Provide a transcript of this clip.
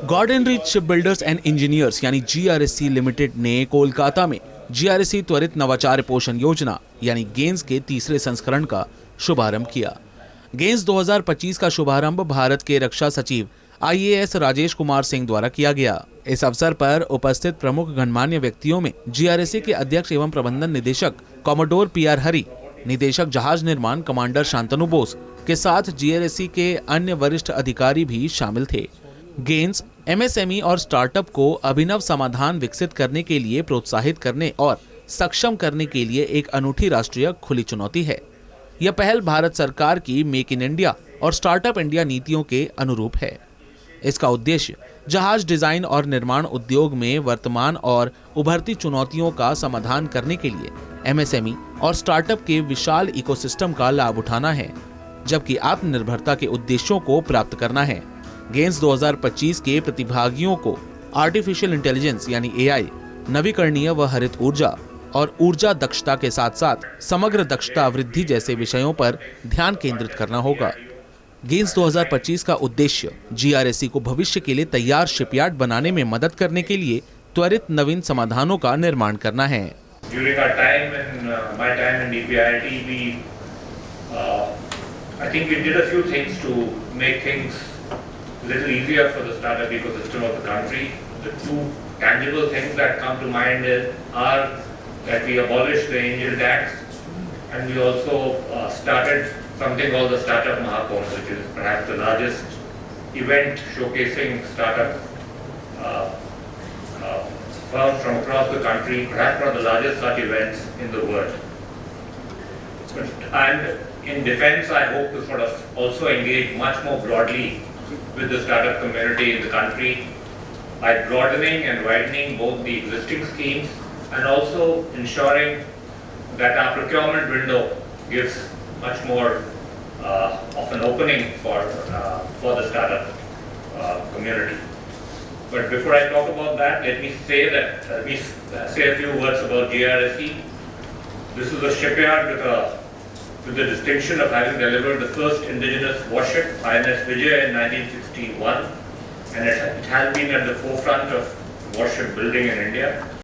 Gordon Reach ship builders and engineers यानी GRSC limited ने कोलकाता में GRSC त्वरित नवाचार पोषण योजना यानी गेन्स के तीसरे संस्करण का शुभारंभ किया। गेन्स 2025 का शुभारंभ भारत के रक्षा सचिव IAS राजेश कुमार सिंह द्वारा किया गया। इस अवसर पर उपस्थित प्रमुख गणमान्य व्यक्तियों में GRSC के अध्यक्ष एवं प्रबंधन निदेशक कॉमोडोर PR हरि, निदेशक जहाज निर्माण कमांडर शांतनु बोस के साथ GRSC के अन्य वरिष्ठ अधिकारी भी शामिल थे। गेन्स MSME और स्टार्टअप को अभिनव समाधान विकसित करने के लिए प्रोत्साहित करने और सक्षम करने के लिए एक अनूठी राष्ट्रीय खुली चुनौती है। यह पहल भारत सरकार की मेक इन इंडिया और स्टार्टअप इंडिया नीतियों के अनुरूप है। इसका उद्देश्य जहाज डिजाइन और निर्माण उद्योग में वर्तमान और उभरती चुनौतियों का समाधान करने के लिए MSME और स्टार्टअप के विशाल इकोसिस्टम का लाभ उठाना है, जबकि आत्मनिर्भरता के उद्देश्यों को प्राप्त करना है। गेन्स 2025 के प्रतिभागियों को आर्टिफिशियल इंटेलिजेंस यानी AI, नवीकरणीय व हरित ऊर्जा और ऊर्जा दक्षता के साथ साथ समग्र दक्षता वृद्धि जैसे विषयों पर ध्यान केंद्रित करना होगा। गेन्स 2025 का उद्देश्य GRSC को भविष्य के लिए तैयार शिपयार्ड बनाने में मदद करने के लिए त्वरित नवीन समाधानों का निर्माण करना है। I think we did a few things to make things a little easier for the startup ecosystem of the country. The two tangible things that come to mind are that we abolished the angel tax, and we also started something called the Startup Mahakumbh, which is perhaps the largest event showcasing startup firms from across the country, perhaps one of the largest such events in the world. And in defense, I hope to sort of also engage much more broadly with the startup community in the country by broadening and widening both the existing schemes and also ensuring that our procurement window gives much more of an opening for the startup community. But before I talk about that, let me say a few words about GRSC. This is a shipyard with the distinction of having delivered the first indigenous warship, INS Vijay, in 1961, and it has been at the forefront of warship building in India.